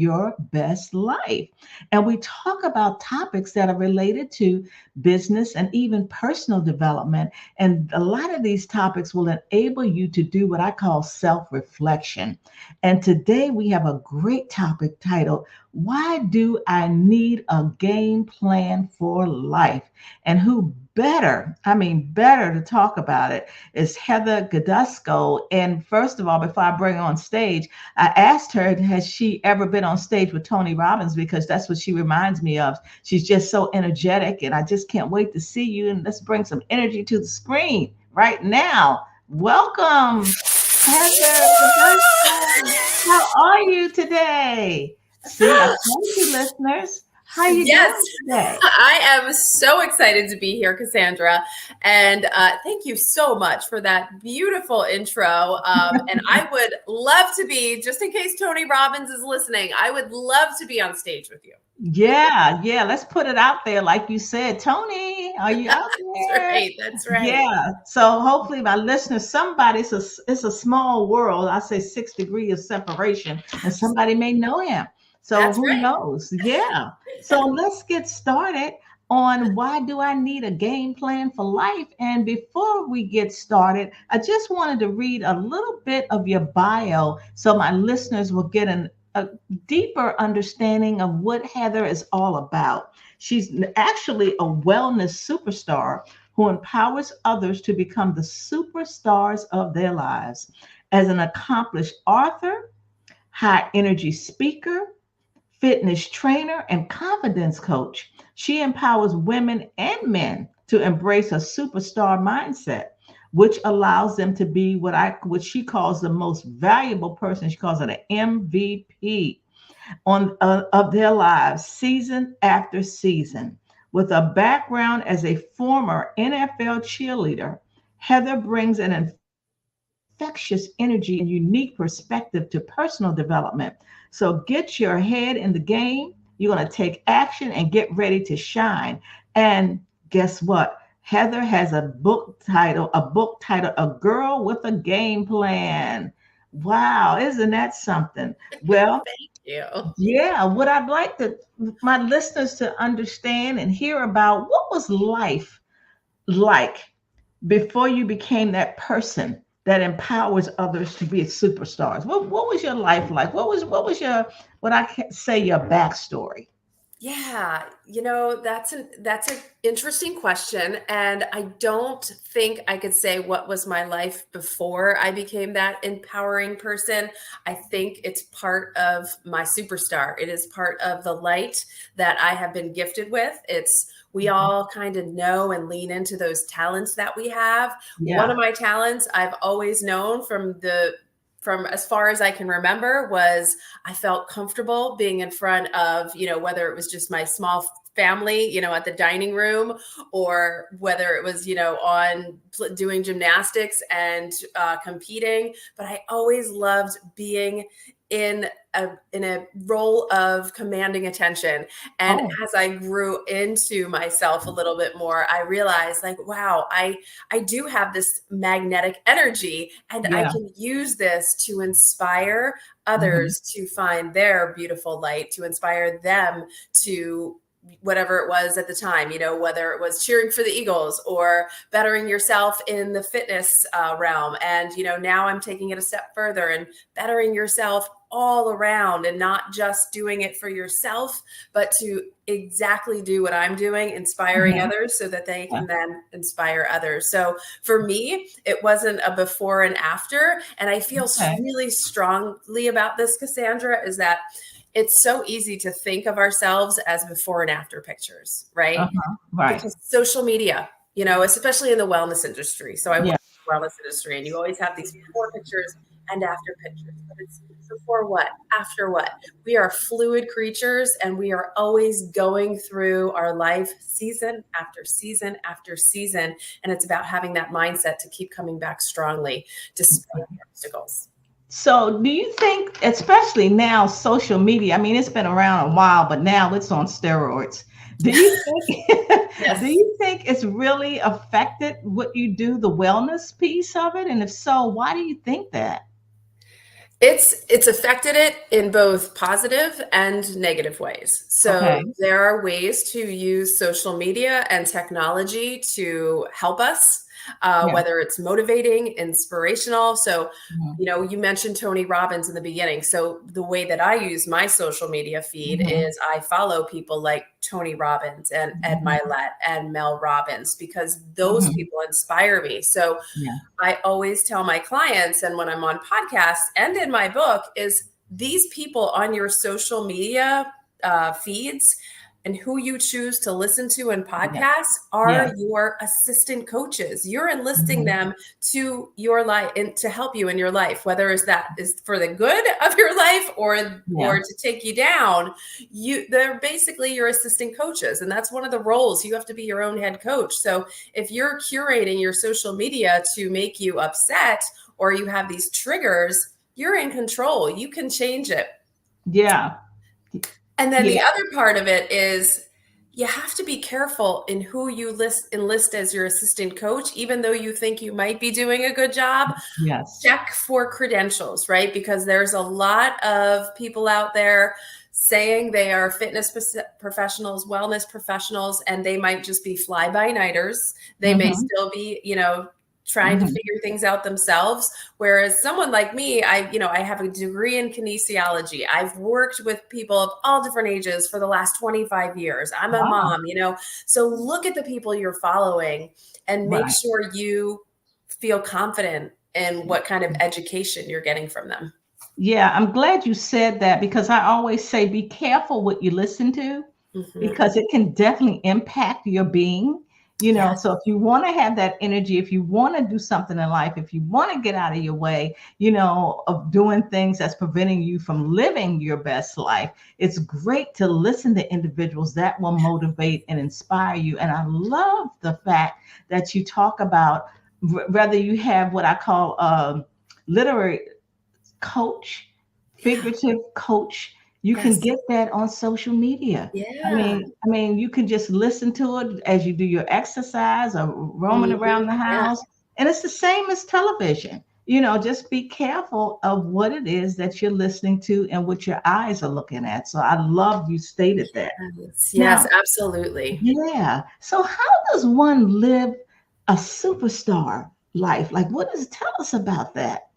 your best life. And we talk about topics that are related to business and even personal development. And a lot of these topics will enable you to do what I call self-reflection. And today we have a great topic titled, Why Do I Need a Game Plan for Life? And who better to talk about it is Heather Gidusko. And first of all, before I bring her on stage, I asked her, has she ever been on stage with Tony Robbins? Because that's what she reminds me of. She's just so energetic, and I just can't wait to see you. And let's bring some energy to the screen right now. Welcome, Heather Gidusko. How are you today? See, I told you, listeners. How you doing today? I am so excited to be here, Cassandra. And thank you so much for that beautiful intro. And I would love to be, just in case Tony Robbins is listening, I would love to be on stage with you. Yeah. Let's put it out there. Like you said, Tony, are you out there? That's right. Yeah. So hopefully my listeners, it's a small world. I say 6 degrees of separation, and somebody may know him. So That's who right. knows? Yeah. So let's get started on why do I need a game plan for life? And before we get started, I just wanted to read a little bit of your bio so my listeners will get a deeper understanding of what Heather is all about. She's actually a wellness superstar who empowers others to become the superstars of their lives. As an accomplished author, high energy speaker, fitness trainer, and confidence coach, she empowers women and men to embrace a superstar mindset, which allows them to be what she calls the most valuable person. She calls it an MVP of their lives, season after season. With a background as a former NFL cheerleader, Heather brings an infectious energy and unique perspective to personal development. So get your head in the game. You're going to take action and get ready to shine. And guess what? Heather has a book titled A Girl with a Game Plan. Wow, isn't that something? Well, thank you. Yeah, what I'd like my listeners to understand and hear about, what was life like before you became that person that empowers others to be superstars? What was your life like? What was your, what I can say, your backstory? Yeah, that's an interesting question. And I don't think I could say what was my life before I became that empowering person. I think it's part of my superstar. It is part of the light that I have been gifted with. We all kind of know and lean into those talents that we have. Yeah. One of my talents I've always known from as far as I can remember was I felt comfortable being in front of, whether it was just my small family, at the dining room, or whether it was, on doing gymnastics and competing. But I always loved being in a role of commanding attention. And as I grew into myself a little bit more, I realized, like, wow, I do have this magnetic energy, and I can use this to inspire others to find their beautiful light, to inspire them to whatever it was at the time, whether it was cheering for the Eagles or bettering yourself in the fitness realm. And, now I'm taking it a step further and bettering yourself all around, and not just doing it for yourself, but to exactly do what I'm doing, inspiring others so that they can then inspire others. So for me, it wasn't a before and after. And I feel really strongly about this, Cassandra, is that it's so easy to think of ourselves as before and after pictures, right? Right. Because social media, especially in the wellness industry. So I work in the wellness industry, and you always have these before pictures and after pictures. But it's before what? After what? We are fluid creatures, and we are always going through our life season after season after season. And it's about having that mindset to keep coming back strongly despite the obstacles. So do you think, especially now, social media, I mean, it's been around a while, but now it's on steroids. Do you think, do you think it's really affected what you do, the wellness piece of it? And if so, why do you think that? It's affected it in both positive and negative ways. So Okay. there are ways to use social media and technology to help us, Yeah. whether it's motivating, inspirational. So, Mhm. you mentioned Tony Robbins in the beginning. So the way that I use my social media feed Mhm. is I follow people like Tony Robbins and Ed Mhm. Milet and Mel Robbins because those Mhm. people inspire me. So Yeah. I always tell my clients, and when I'm on podcasts and in my book, is these people on your social media feeds and who you choose to listen to in Yeah. podcasts Yeah. are your assistant coaches. You're enlisting Mhm. them to your life and to help you in your life, whether it's that is for the good of your life or Yeah. to take you down. They're basically your assistant coaches, and that's one of the roles. You have to be your own head coach. So if you're curating your social media to make you upset or you have these triggers, you're in control. You can change it. Yeah. And then the Yeah. other part of it is you have to be careful in who you enlist as your assistant coach, even though you think you might be doing a good job. Yes. Check for credentials, right? Because there's a lot of people out there saying they are fitness professionals, wellness professionals, and they might just be fly by nighters. They may Mhm. still be, trying to Mhm. figure things out themselves. Whereas someone like me, I have a degree in kinesiology. I've worked with people of all different ages for the last 25 years. I'm a Wow. mom, so look at the people you're following and make Right. sure you feel confident in what kind of education you're getting from them. Yeah, I'm glad you said that because I always say be careful what you listen to Hmm. because it can definitely impact your being. Yeah. So if you want to have that energy, if you want to do something in life, if you want to get out of your way, of doing things that's preventing you from living your best life, it's great to listen to individuals that will motivate and inspire you. And I love the fact that you talk about whether you have what I call literary coach, Yeah. figurative coach. You can Yes. get that on social media. Yeah. I mean, you can just listen to it as you do your exercise or roaming Hmm. around the Yeah. house. And it's the same as television. Just be careful of what it is that you're listening to and what your eyes are looking at. So I love you stated that. Yes. Yes, Now, absolutely. yeah. So how does one live a superstar life? Like, tell us about that?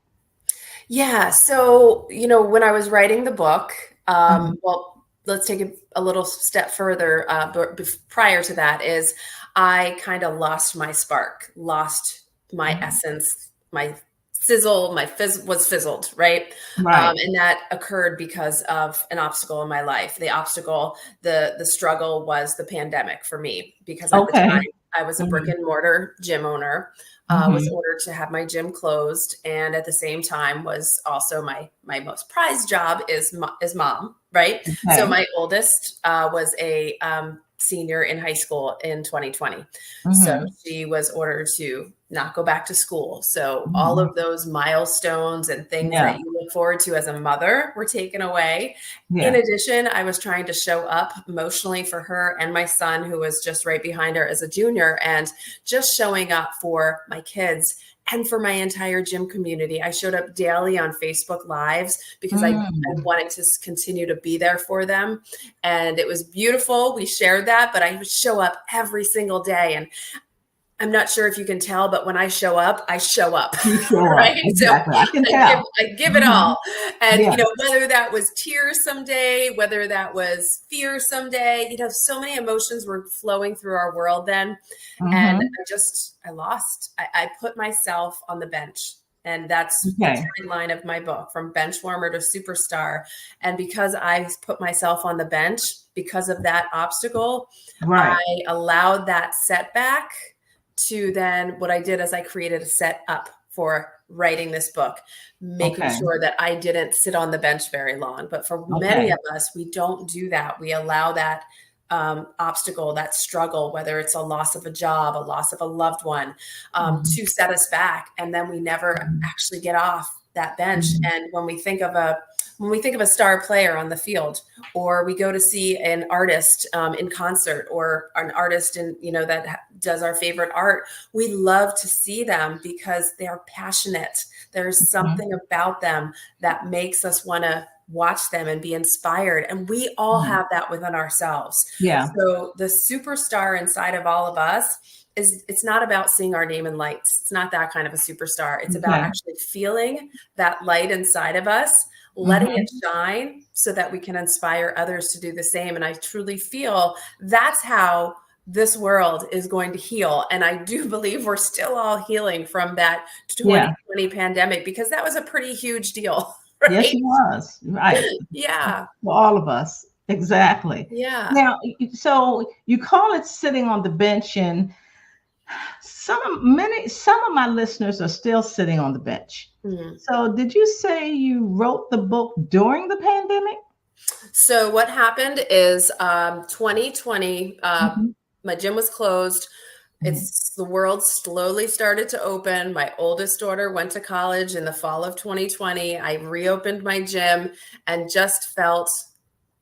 Yeah. So, when I was writing the book, Mhm. well, let's take a little step further. But prior to that is I kind of lost my spark, lost my Mhm. essence, my sizzle, my was fizzled, right? Right. And that occurred because of an obstacle in my life. The obstacle, the struggle was the pandemic for me, because at the Okay. time I was a brick Mhm. and mortar gym owner, was Mhm. ordered to have my gym closed, and at the same time was also my most prized job is mom, right? So Okay. my oldest was a senior in high school in 2020, so Mhm. she was ordered to not go back to school. So all Mhm. of those milestones and things Yeah. that you look forward to as a mother were taken away. In Yeah. addition, I was trying to show up emotionally for her and my son, who was just right behind her as a junior, and just showing up for my kids and for my entire gym community. I showed up daily on Facebook Lives because I Mm. wanted to continue to be there for them. And it was beautiful. We shared that, but I would show up every single day. And I'm not sure if you can tell, but when I show up, You show up. right? So Exactly. I can I give tell. I give it Mhm. all. And Yeah. whether that was tears someday, whether that was fear someday, so many emotions were flowing through our world then. And Mhm. I lost. I put myself on the bench. And that's the Okay. tagline of my book, From Bench Warmer to Superstar. And because I put myself on the bench, because of that obstacle, I Right. allowed that setback to then what I did is I created a setup for writing this book, making Okay. sure that I didn't sit on the bench very long. But for many Okay. of us, we don't do that. We allow that obstacle, that struggle, whether it's a loss of a job, a loss of a loved one, Mhm. to set us back. And then we never Mhm. actually get off that bench. Mhm. And when we think of a when we think of a star player on the field, or we go to see an artist in concert, or an artist that does our favorite art, we love to see them because they are passionate. There's something about them that makes us want to watch them and be inspired. And we all have that within ourselves. Yeah. So the superstar inside of all of us it's not about seeing our name in lights. It's not that kind of a superstar. It's about actually feeling that light inside of us, letting it shine so that we can inspire others to do the same. And I truly feel that's how this world is going to heal. And I do believe we're still all healing from that 2020 pandemic, because that was a pretty huge deal. Right? Yes, it was. Right. Yeah. For all of us. Exactly. Yeah. Now, so you call it sitting on the bench, and some of my listeners are still sitting on the bench. So did you say you wrote the book during the pandemic? So what happened is 2020, my gym was closed. The world slowly started to open. My oldest daughter went to college in the fall of 2020. I reopened my gym and just felt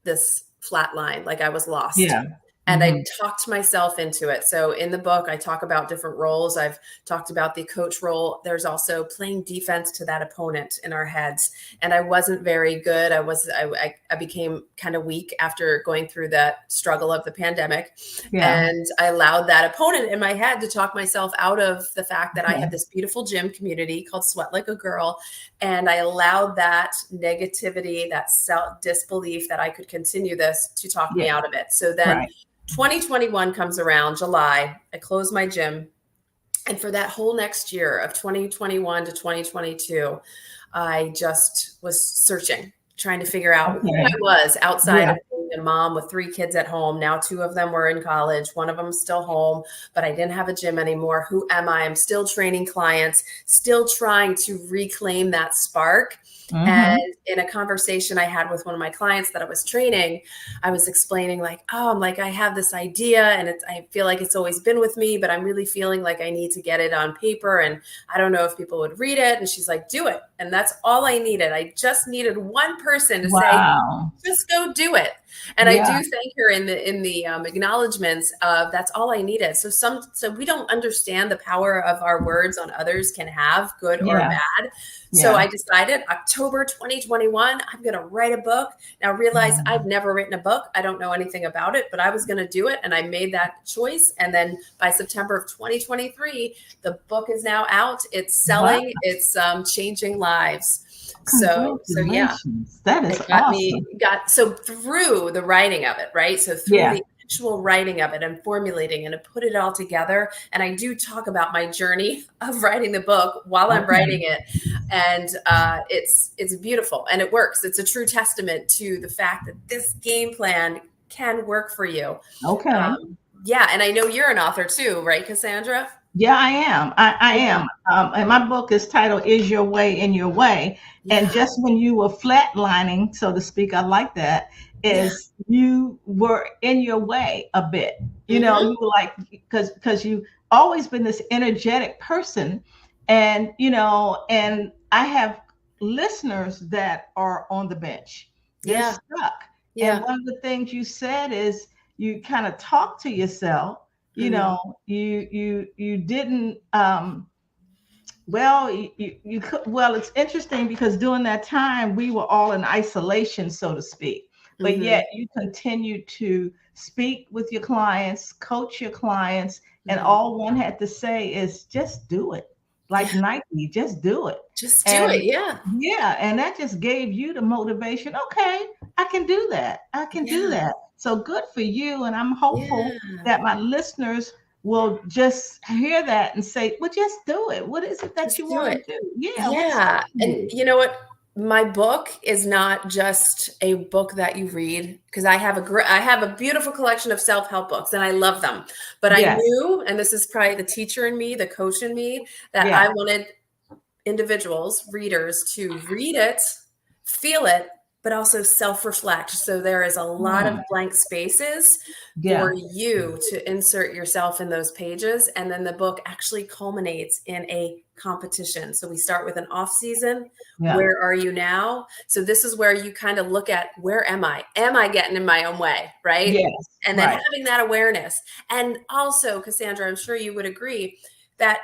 this flat line, like I was lost. Yeah. And I talked myself into it. So in the book, I talk about different roles. I've talked about the coach role. There's also playing defense to that opponent in our heads. And I wasn't very good. I became kind of weak after going through that struggle of the pandemic. Yeah. And I allowed that opponent in my head to talk myself out of the fact that I had this beautiful gym community called Sweat Like a Girl. And I allowed that negativity, that self-disbelief that I could continue this to talk me out of it. So then 2021 comes around, July, I close my gym. And for that whole next year of 2021 to 2022, I just was searching, trying to figure out who I was outside of being a mom with 3 kids at home. Now 2 of them were in college. 1 of them still home, but I didn't have a gym anymore. Who am I? I'm still training clients, still trying to reclaim that spark. And in a conversation I had with one of my clients that I was training, I was explaining I have this idea, and I feel like it's always been with me, but I'm really feeling like I need to get it on paper, and I don't know if people would read it. And she's like, do it. And that's all I needed. I just needed one person to say, just go do it. And I do thank her in the acknowledgments of that's all I needed. So we don't understand the power of our words on others can have, good or bad. So I decided October 2021, I'm going to write a book. Now realize I've never written a book. I don't know anything about it, but I was going to do it. And I made that choice. And then by September of 2023, the book is now out. It's selling. It's changing lives. So yeah, that is awesome. So through the writing of it, right? So through the actual writing of it and formulating and to put it all together. And I do talk about my journey of writing the book while I'm writing it. And it's beautiful and it works. It's a true testament to the fact that this game plan can work for you. Okay. Yeah. And I know you're an author too, right, Cassandra? Yeah, I am. I am. And my book is titled Is Your Way in Your Way? And just when you were flatlining, so to speak, I like that, is you were in your way a bit. You know, you were like, because you've always been this energetic person. And, and I have listeners that are on the bench. They're stuck. And one of the things you said is you kind of talk to yourself. You didn't you could. Well, it's interesting because during that time we were all in isolation, so to speak, but yet you continue to speak with your clients, coach your clients, and all one had to say is just do it. Like Nike, just do it. Just do it. Yeah. And that just gave you the motivation. Okay, I can do that. I can do that. So good for you. And I'm hopeful that my listeners will just hear that and say, well, just do it. What is it that you want to do? Yeah. And you know what? My book is not just a book that you read, because I have a beautiful collection of self-help books and I love them. But I knew, and this is probably the teacher in me, the coach in me, that I wanted individuals, readers, to read it, feel it, but also self-reflect. So there is a lot of Mm, blank spaces for yeah. you to insert yourself in those pages. And then the book actually culminates in a competition. So we start with an off season. Yeah. Where are you now? So this is where you kind of look at, where am I? Am I getting in my own way? Right. Yes. And then Right. having that awareness. And also, Cassandra, I'm sure you would agree that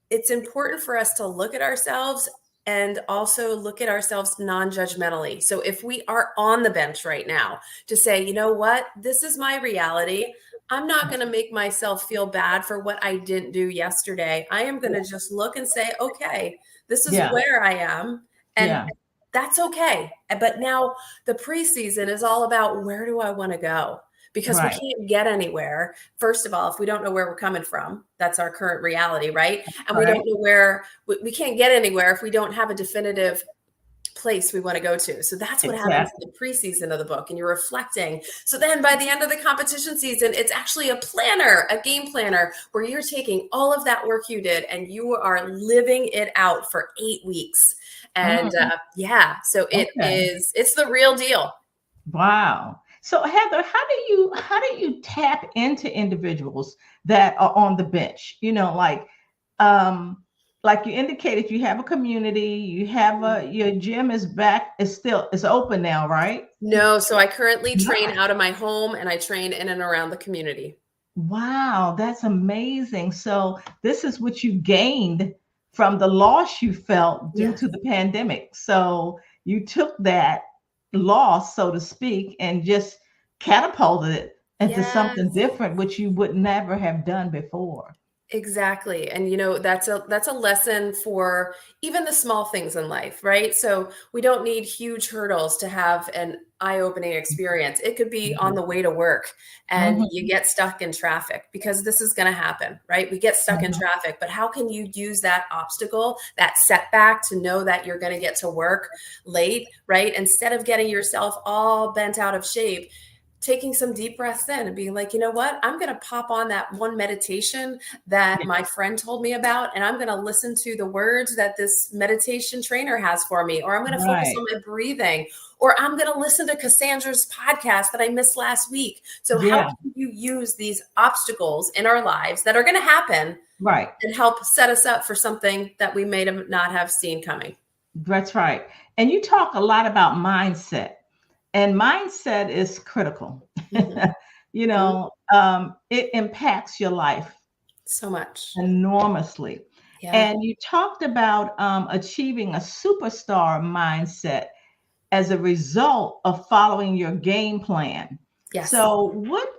it's important for us to look at ourselves and also look at ourselves non-judgmentally. So if we are on the bench right now, to say, you know what, this is my reality. I'm not going to make myself feel bad for what I didn't do yesterday. I am going to just look and say, okay, this is Yeah. where I am. And Yeah. that's okay. But now the preseason is all about, where do I want to go? Because we Right. can't get anywhere. First of all, if we don't know where we're coming from, that's our current reality, right? And we don't Correct. know where we can't get anywhere if we don't have a definitive place we want to go to. So that's what happens Exactly. in the preseason of the book, and you're reflecting. So then by the end of the competition season, it's actually a planner, a game planner, where you're taking all of that work you did and you are living it out for 8 weeks. And Mm, yeah, so okay. it's the real deal. Wow. So Heather, how do you tap into individuals that are on the bench? Um like you indicated, you have a community, you have your gym is back, is open now, right? No, so I currently train Nice. out of my home and I train in and around the community. Wow, that's amazing. So this is what you gained from the loss you felt due Yes. to the pandemic. So you took that loss, so to speak, and just catapulted it into something Yes. different, which you would never have done before. Exactly. And that's a lesson for even the small things in life, right? So we don't need huge hurdles to have an eye-opening experience. It could be on Mhm. the way to work and you Mhm. get stuck in traffic, because this is going to happen, right? We get stuck in Mhm. traffic, but how can you use that obstacle, that setback, to know that you're going to get to work late, right? Instead of getting yourself all bent out of shape, taking some deep breaths in and being like, you know what? I'm going to pop on that one meditation that Yeah, my friend told me about, and I'm going to listen to the words that this meditation trainer has for me, or I'm going to focus right. on my breathing, or I'm going to listen to Cassandra's podcast that I missed last week. So how Yeah, can you use these obstacles in our lives that are going to happen right. and help set us up for something that we may not have seen coming? That's right. And you talk a lot about mindset, and mindset is critical. Mhm. It impacts your life So much. enormously. Yeah. And you talked about achieving a superstar mindset as a result of following your game plan. Yes. So, what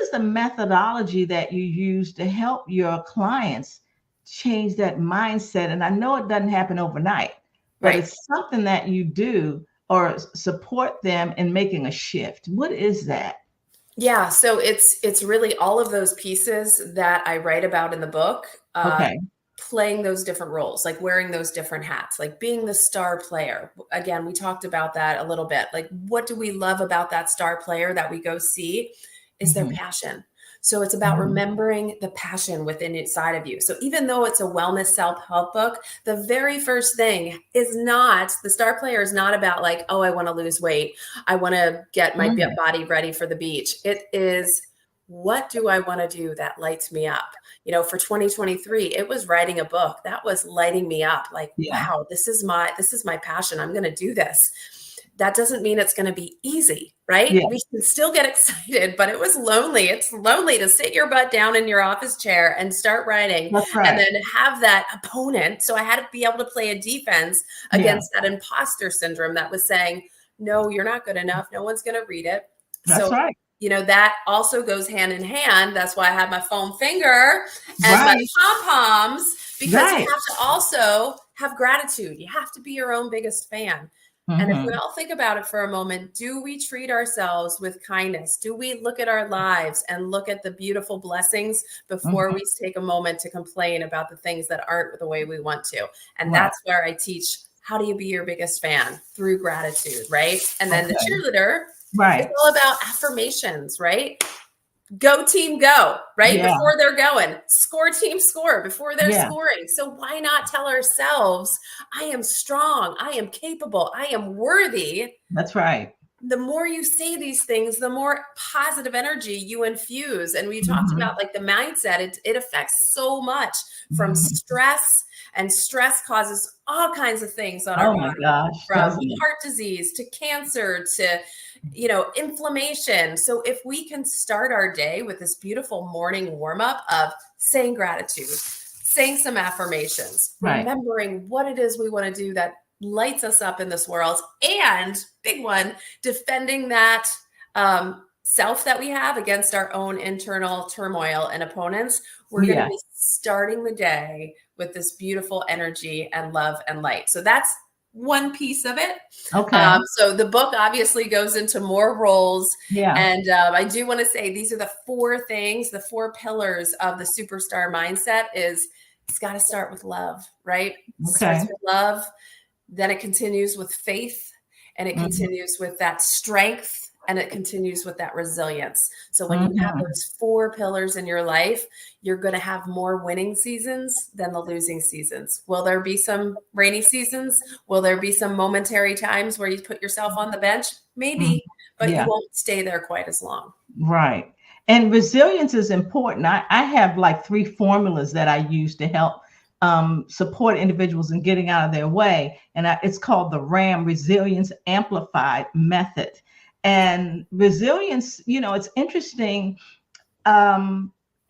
is the methodology that you use to help your clients change that mindset? And I know it doesn't happen overnight, but Right. it's something that you do or support them in making a shift. What is that? Yeah, so it's really all of those pieces that I write about in the book, Okay. playing those different roles, like wearing those different hats, like being the star player. Again, we talked about that a little bit. Like, what do we love about that star player that we go see? Is their Mhm. passion. So it's about Mhm. remembering the passion within inside of you. So even though it's a wellness self-help book, the very first thing is not, the star player is not about like, oh, I want to lose weight, I want to get my Mhm. body ready for the beach. It is, what do I want to do that lights me up? For 2023, it was writing a book that was lighting me up. Like, Yeah. wow, this is my passion. I'm going to do this. That doesn't mean it's going to be easy, right? Yeah. We can still get excited, but it was lonely. It's lonely to sit your butt down in your office chair and start writing That's and right. then have that opponent. So I had to be able to play a defense Yeah. against that imposter syndrome that was saying, no, you're not good enough. No one's going to read it. That's So, right. that also goes hand in hand. That's why I have my foam finger and my Right. pom poms, because you Right. have to also have gratitude. You have to be your own biggest fan. And if we Mhm. all think about it for a moment, do we treat ourselves with kindness? Do we look at our lives and look at the beautiful blessings before Mhm. we take a moment to complain about the things that aren't the way we want to? And Right. that's where I teach, how do you be your biggest fan? Through gratitude, right? And then the Okay. cheerleader is Right. all about affirmations, right? go team go, right? Yeah. Before they're going, score team score before they're Yeah. scoring. So why not tell ourselves, I am strong, I am capable, I am worthy. That's right. The more you say these things, the more positive energy you infuse. And we talked Mm-hmm. about like the mindset, it affects so much from Mm-hmm. stress, and stress causes all kinds of things on our Oh my body, gosh, from doesn't it? heart disease to cancer to, inflammation. So if we can start our day with this beautiful morning warm up of saying gratitude, saying some affirmations, Right. remembering what it is we want to do that lights us up in this world, and big one, defending that self that we have against our own internal turmoil and opponents, we're going to Yeah. be starting the day with this beautiful energy and love and light. So that's one piece of it. Okay. So the book obviously goes into more roles. Yeah. And I do want to say these are the four things, the four pillars of the superstar mindset. Is it's got to start with love, right? It starts Okay. with love, then it continues with faith, and it Mm-hmm. continues with that strength, and it continues with that resilience. So when you have Mm-hmm. those four pillars in your life, you're going to have more winning seasons than the losing seasons. Will there be some rainy seasons? Will there be some momentary times where you put yourself on the bench? Mm-hmm. Maybe, but you Yeah. won't stay there quite as long. Right. And resilience is important. I have like three formulas that I use to help support individuals in getting out of their way. And it's called the RAM, Resilience Amplified Method. And resilience, it's interesting.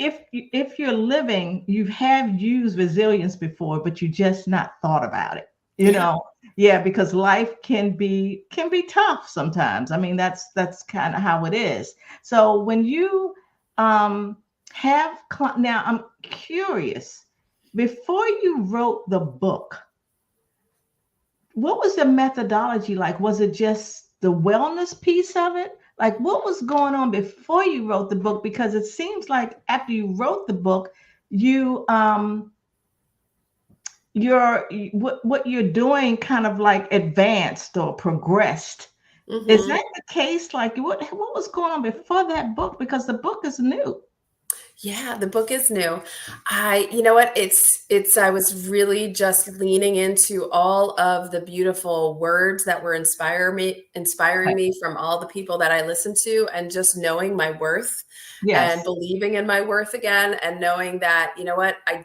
If you're living, you have used resilience before, but you just not thought about it. You Yeah. know, yeah, because life can be tough sometimes. I mean, that's kind of how it is. So when you um now, I'm curious. Before you wrote the book, what was the methodology like? Was it just the wellness piece of it? Like, what was going on before you wrote the book? Because it seems like after you wrote the book, you what you're doing kind of like advanced or progressed. Is Mm-hmm. that the case? Like, what was going on before that book? Because the book is new. Yeah, the book is new. You know what? I was really just leaning into all of the beautiful words that were inspiring Right. me from all the people that I listened to, and just knowing my worth and Yes. believing in my worth again, and knowing that, you know what? I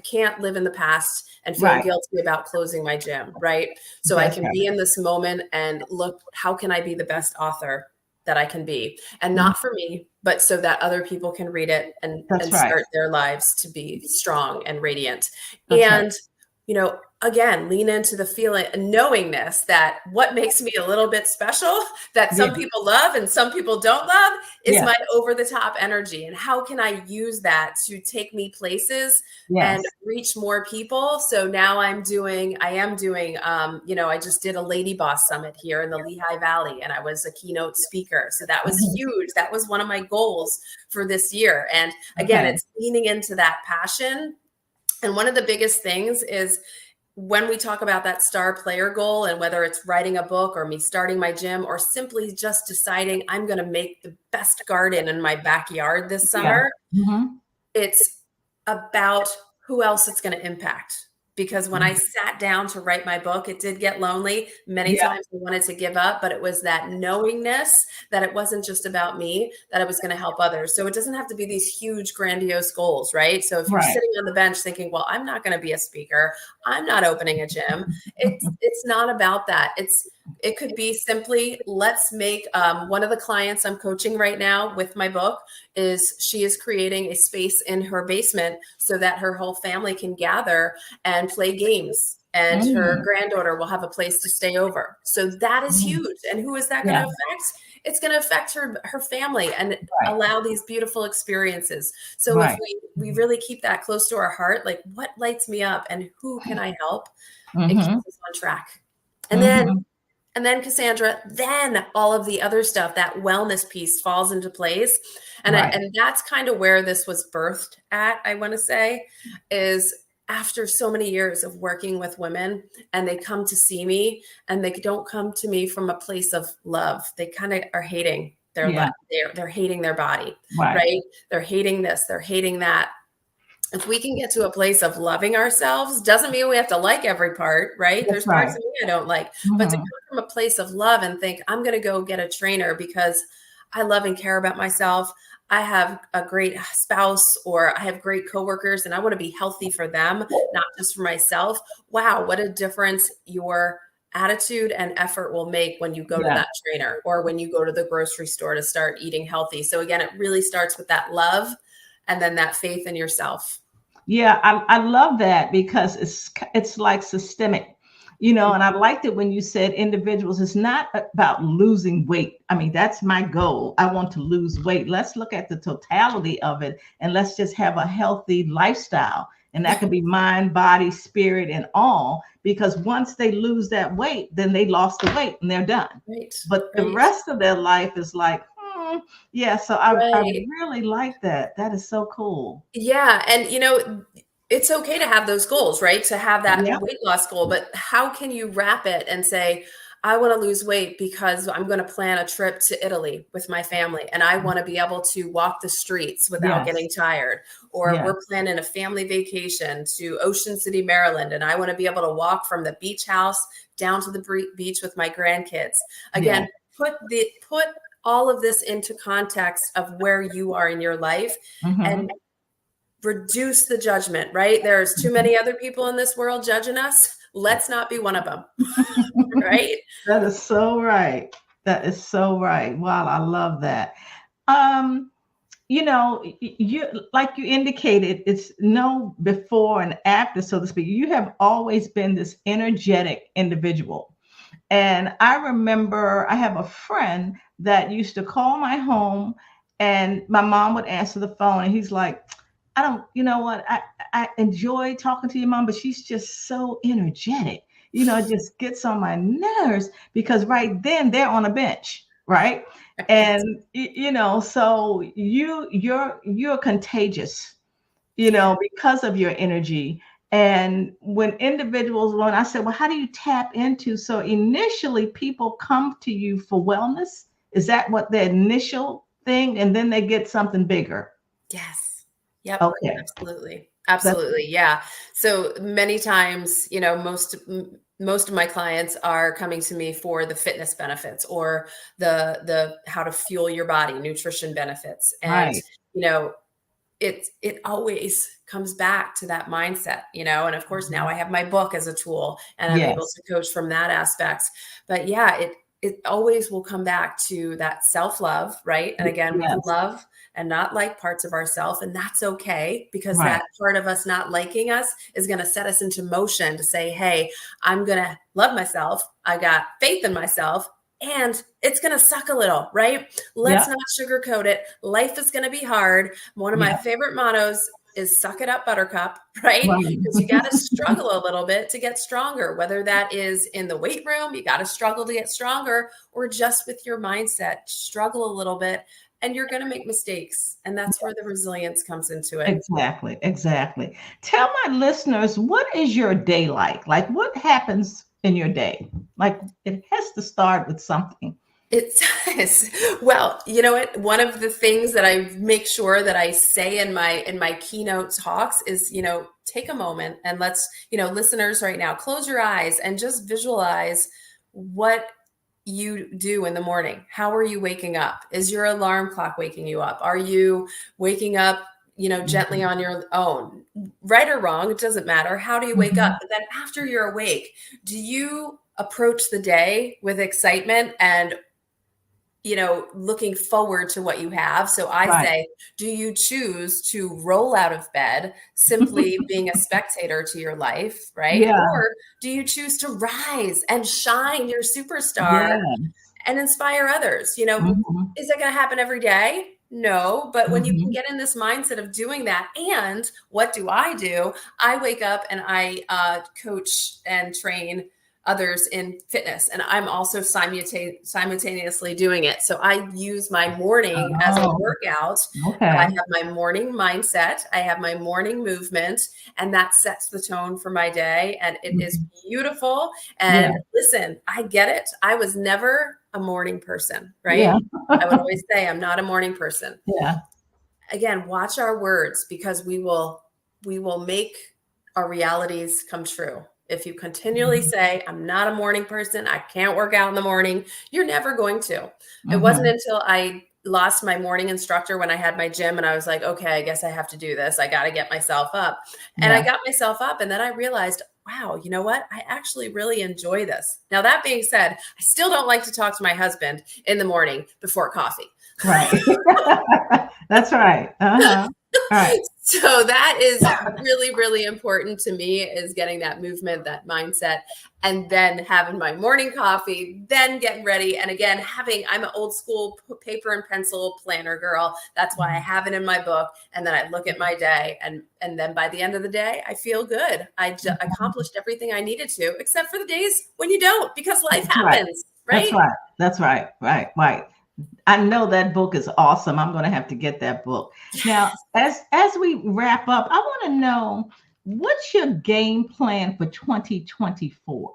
can't live in the past and feel Right. guilty about closing my gym, right? So I That's can right. be in this moment and look, how can I be the best author that I can be? And Mhm. not for me, but so that other people can read it That's and right. start their lives to be strong and radiant. That's right. And, again, lean into the feeling and knowingness that what makes me a little bit special, that Yeah. some people love and some people don't love, is Yeah. my over the top energy. And how can I use that to take me places and Yes. reach more people? So now I am doing, I just did a Lady Boss Summit here in the Lehigh Valley, and I was a keynote speaker. So that was Mhm. huge. That was one of my goals for this year. And again, Okay. it's leaning into that passion. And one of the biggest things is, when we talk about that star player goal, and whether it's writing a book or me starting my gym or simply just deciding I'm going to make the best garden in my backyard this Yeah. summer, Hmm. it's about who else it's going to impact. Because when I sat down to write my book, it did get lonely. Many Yeah. times I wanted to give up, but it was that knowingness that it wasn't just about me, that I was going to help others. So it doesn't have to be these huge, grandiose goals, right? So if you're Right. sitting on the bench thinking, well, I'm not going to be a speaker, I'm not opening a gym, it's not about that. It could be simply, let's make one of the clients I'm coaching right now with my book, she is creating a space in her basement so that her whole family can gather and play games, and her Mm. granddaughter will have a place to stay over. So that is Mm. huge. And who is that going to Yeah. affect? It's going to affect her family, and Right. allow these beautiful experiences. So if Right. we really keep that close to our heart, like, what lights me up and who can I help? It Mm-hmm. keeps us on track. And then Mm-hmm. Cassandra, then all of the other stuff, that wellness piece, falls into place. Right. And that's kind of where this was birthed at, I want to say, is after so many years of working with women, and they come to see me, and they don't come to me from a place of love. They kind of are hating. Yeah. They're hating their body, Right. right? They're hating this, they're hating that. If we can get to a place of loving ourselves, doesn't mean we have to like every part, right? That's There's parts right. of me I don't like, but to Hmm. come from a place of love and think, I'm going to go get a trainer because I love and care about myself. I have a great spouse or I have great coworkers and I want to be healthy for them, not just for myself. Wow, what a difference your attitude and effort will make when you go to Yeah. that trainer or when you go to the grocery store to start eating healthy. So again, it really starts with that love and then that faith in yourself. Yeah, I love that because it's like systemic, and I liked it when you said individuals. It's not about losing weight. I mean, that's my goal. I want to lose weight. Let's look at the totality of it and let's just have a healthy lifestyle. And that can be mind, body, spirit, and all. Because once they lose that weight, then they lost the weight and they're done. Right, But the right, rest of their life is like, yeah. So I right. really like that. That is so cool. Yeah, and it's okay to have those goals, right? To have that Yeah. weight loss goal, but how can you wrap it and say, I want to lose weight because I'm going to plan a trip to Italy with my family and I want to be able to walk the streets without Yes. getting tired. Or Yes. we're planning a family vacation to Ocean City, Maryland, and I want to be able to walk from the beach house down to the beach with my grandkids. Yeah. Again, put all of this into context of where you are in your life Hmm. and reduce the judgment, right? There's too many other people in this world judging us. Let's not be one of them, right? That is so right. That is so right. Wow, I love that. Um, you like you indicated, it's no before and after, so to speak. You have always been this energetic individual. And I remember I have a friend that used to call my home and my mom would answer the phone and he's like, I don't, you know what? I enjoy talking to your mom, but she's just so energetic. It just gets on my nerves because right then they're on a bench, right? Right. And so you're contagious, Yeah. because of your energy. And when I said, well, how do you tap into? So initially people come to you for wellness. Is that what the initial thing? And then they get something bigger. Yes. Yep. Okay. Absolutely. That's Absolutely. Yeah. So many times, most of my clients are coming to me for the fitness benefits or the how to fuel your body, nutrition benefits. And, right. you know, it always comes back to that mindset, and of course now Mhm. I have my book as a tool and I'm able Yes. to coach from that aspect. But yeah, it always will come back to that self-love, right? And again, we can Yes. love and not like parts of ourselves, and that's okay because Right. that part of us not liking us is going to set us into motion to say, hey, I'm going to love myself, I got faith in myself, and it's going to suck a little, right? Let's Yep. not sugarcoat it. Life is going to be hard. One of my Yeah. favorite mottos is suck it up, buttercup, right? Right. Because you got to struggle a little bit to get stronger, whether that is in the weight room, you got to struggle to get stronger, or just with your mindset, struggle a little bit and you're going to make mistakes. And that's where the resilience comes into it. Exactly. Exactly. Tell my listeners, what is your day like? Like, what happens in your day? Like, it has to start with something. It does. Well, you know what? One of the things that I make sure that I say in my keynote talks is, take a moment and let's, listeners right now, close your eyes and just visualize what you do in the morning. How are you waking up? Is your alarm clock waking you up? Are you waking up, gently Mhm. on your own? Right or wrong, it doesn't matter. How do you wake up? Mhm. But then after you're awake, do you approach the day with excitement and looking forward to what you have? So I Right. say, do you choose to roll out of bed, simply being a spectator to your life, right? Yeah. Or do you choose to rise and shine your superstar Yeah. and inspire others? Mhm. Is that going to happen every day? No, but when you can Mhm. get in this mindset of doing that, and what do? I wake up and I coach and train others in fitness, and I'm also simultaneously doing it. So I use my morning as a Oh, workout, but I okay. have my morning mindset, I have my morning movement, and that sets the tone for my day, and it is Mhm. beautiful. And Yeah. listen, I get it. I was never a morning person, Yeah. right? I would always say I'm not a morning person. Yeah. Again, watch our words, because we will make our realities come true. If you continually say, I'm not a morning person, I can't work out in the morning, you're never going to. It wasn't Mm-hmm. until I lost my morning instructor when I had my gym, and I was like, okay, I guess I have to do this. I got to get myself up. And I Yeah. got myself up, and then I realized, wow, you know what? I actually really enjoy this. Now, that being said, I still don't like to talk to my husband in the morning before coffee. Right. That's right. Uh-huh. All right. So that is really, really important to me, is getting that movement, that mindset, and then having my morning coffee, then getting ready. And again, I'm an old school paper and pencil planner girl. That's why I have it in my book. And then I look at my day, and then by the end of the day, I feel good. I accomplished everything I needed to, except for the days when you don't, because life That's right. happens, That's right? right. That's right. Right. Right. I know that book is awesome. I'm going to have to get that book. Now, Yes. as we wrap up, I want to know, what's your game plan for 2024?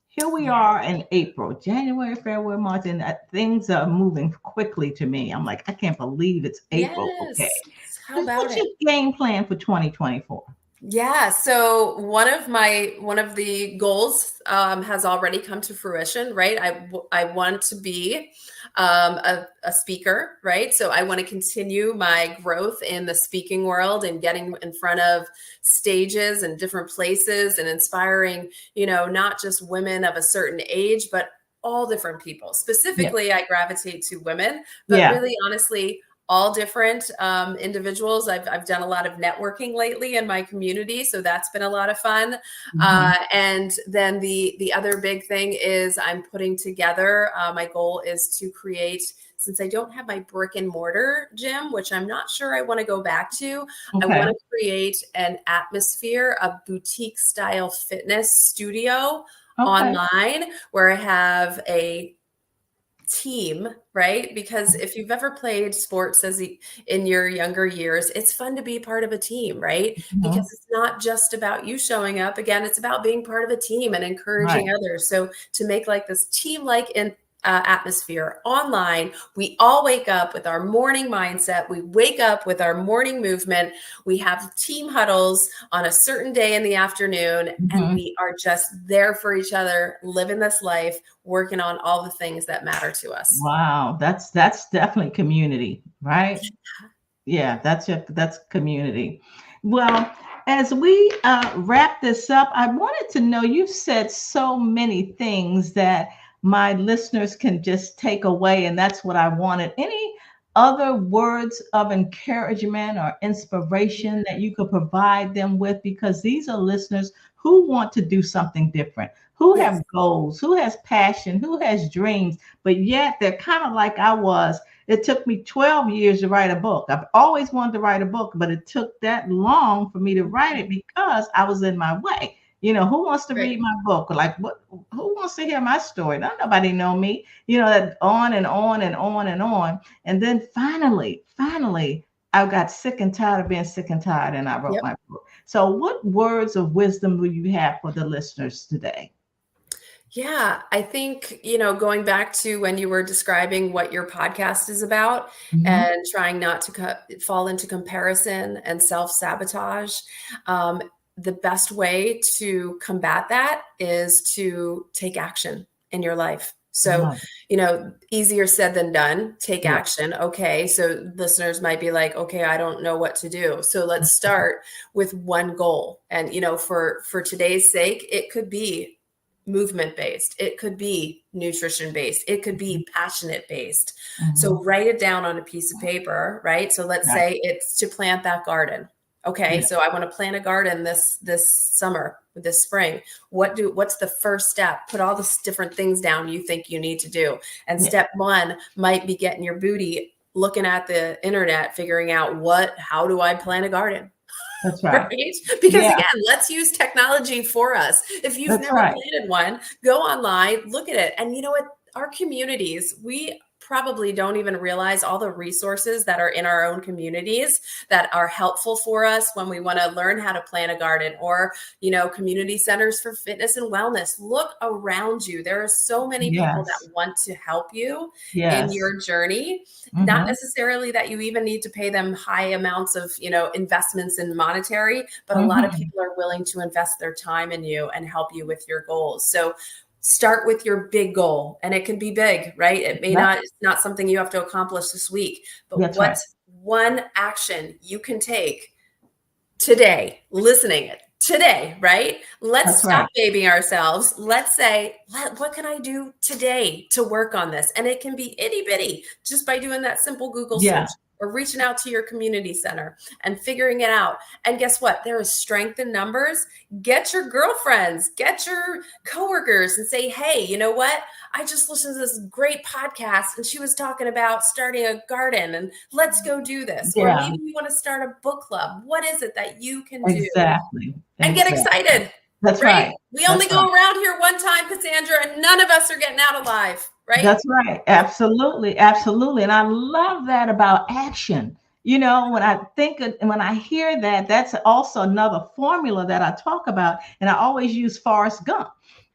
Here we Yeah. are in April, January, February, March, and things are moving quickly to me. I'm like, I can't believe it's April. Okay. Yes. How about What's it? your game plan for 2024? Yeah, so one of the goals has already come to fruition, right? I want to be a speaker, right? So I want to continue my growth in the speaking world and getting in front of stages and different places and inspiring, not just women of a certain age, but all different people. Yeah. Specifically, I gravitate to women, but Yeah. really, honestly, all different individuals. I've done a lot of networking lately in my community, so that's been a lot of fun. Mhm. And then the other big thing is I'm putting together. My goal is to create. Since I don't have my brick and mortar gym, which I'm not sure I want to go back to, I want Okay. to create an atmosphere, a boutique style fitness studio Okay. online, where I have a team, right? Because if you've ever played sports in your younger years, it's fun to be part of a team, right? Because Mhm. it's not just about you showing up. Again, it's about being part of a team and Right. encouraging others. So to make like this team like in atmosphere online, we all wake up with our morning mindset. We wake up with our morning movement. We have team huddles on a certain day in the afternoon, and Mhm. we are just there for each other, living this life, working on all the things that matter to us. Wow, that's definitely community, right? Yeah, that's community. Well, as we wrap this up, I wanted to know, you've said so many things that my listeners can just take away, and that's what I wanted. Any other words of encouragement or inspiration that you could provide them with? Because these are listeners who want to do something different, who Yes. have goals, who has passion, who has dreams, but yet they're kind of like I was. It took me 12 years to write a book. I've always wanted to write a book, but it took that long for me to write it because I was in my way. Who wants to Right. read my book? Like, what? Who wants to hear my story? Don't nobody know me. That on and on and on and on. And then finally, I got sick and tired of being sick and tired, and I wrote Yep. my book. So, what words of wisdom will you have for the listeners today? Yeah, I think, going back to when you were describing what your podcast is about, Mhm. and trying not to fall into comparison and self-sabotage, um, the best way to combat that is to take action in your life. So, Right. easier said than done. Take Yeah. action. Okay. So listeners might be like, okay, I don't know what to do. So let's start with one goal. And, for today's sake, it could be movement based, it could be nutrition based, it could Mhm. be passionate based. Mhm. So write it down on a piece of paper, right? So let's Right. say it's to plant that garden. Okay, Yeah. so I want to plant a garden this summer, this spring. What's the first step? Put all the different things down you think you need to do. And Yeah. step one might be getting your booty looking at the internet, figuring out how do I plant a garden? That's right. Right? Because Yeah. again, let's use technology for us. If you've That's never right. planted one, go online, look at it. And you know what? Our communities, we probably don't even realize all the resources that are in our own communities that are helpful for us when we want to learn how to plant a garden, or, community centers for fitness and wellness. Look around you. There are so many people Yes. that want to help you in Yes. your journey. Not Mm-hmm. necessarily that you even need to pay them high amounts of, investments in monetary, but a lot of Mm-hmm. people are willing to invest their time in you and help you with your goals. So start with your big goal, and it can be big, right? Yep. It's not something you have to accomplish this week, but That's right. what's one action you can take today, listening it today, right? Let's That's right. stop babying ourselves. Let's say, what can I do today to work on this? And it can be itty bitty, just by doing that simple Google Yeah. search, or reaching out to your community center and figuring it out. And guess what? There is strength in numbers. Get your girlfriends, get your coworkers, and say, hey, you know what? I just listened to this great podcast and she was talking about starting a garden, and let's go do this. Or Yeah. maybe you want to start a book club. What is it that you can do? Exactly. And get Exactly. excited, That's right? right. We only That's go right. around here one time, Cassandra, and none of us are getting out alive, right? That's right. Absolutely. Absolutely. And I love that about action. When I when I hear that, that's also another formula that I talk about. And I always use Forrest Gump.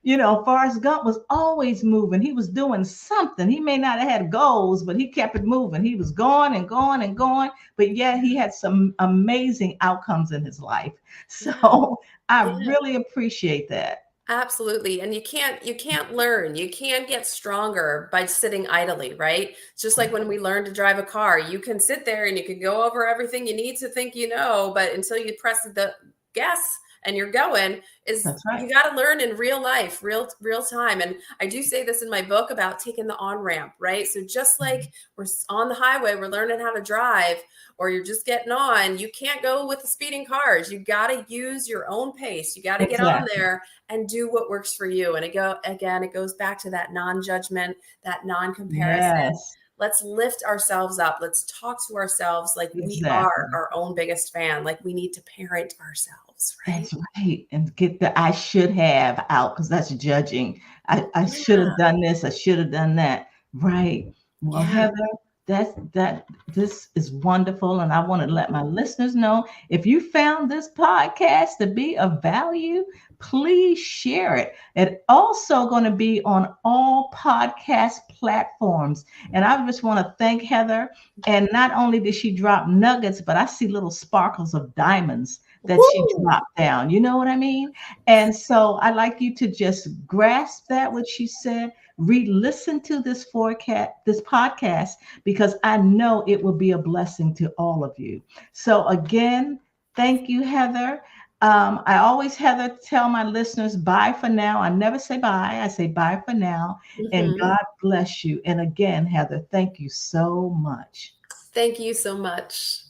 Forrest Gump was always moving. He was doing something. He may not have had goals, but he kept it moving. He was going and going and going, but yet he had some amazing outcomes in his life. Yeah. So I Yeah. really appreciate that. Absolutely. And you can't learn. You can't get stronger by sitting idly, right? It's just like when we learn to drive a car. You can sit there and you can go over everything you need to think but until you press the gas and you're going, is That's right. you got to learn in real life, real time. And I do say this in my book about taking the on-ramp, right? So just like we're on the highway, we're learning how to drive, or you're just getting on, you can't go with the speeding cars. You got to use your own pace. You got to get on Exactly. there and do what works for you. And it goes back to that non-judgment, that non-comparison. Yes. Let's lift ourselves up. Let's talk to ourselves like we are Exactly. our own biggest fan, like we need to parent ourselves, right? That's right. And get the I should have out, because that's judging. I should Yeah. have done this. I should have done that. Right. Well, Yeah. Heather, this is wonderful. And I want to let my listeners know, if you found this podcast to be of value, please share it. It's also going to be on all podcast platforms. And I just want to thank Heather. And not only did she drop nuggets, but I see little sparkles of diamonds that she Woo! dropped down. You know what I mean? And so I like you to just grasp that, what she said, re-listen to this podcast, because I know it will be a blessing to all of you. So again, thank you, Heather. I always, Heather, tell my listeners bye for now. I never say bye. I say bye for now. And Mhm. God bless you. And again, Heather, thank you so much. Thank you so much.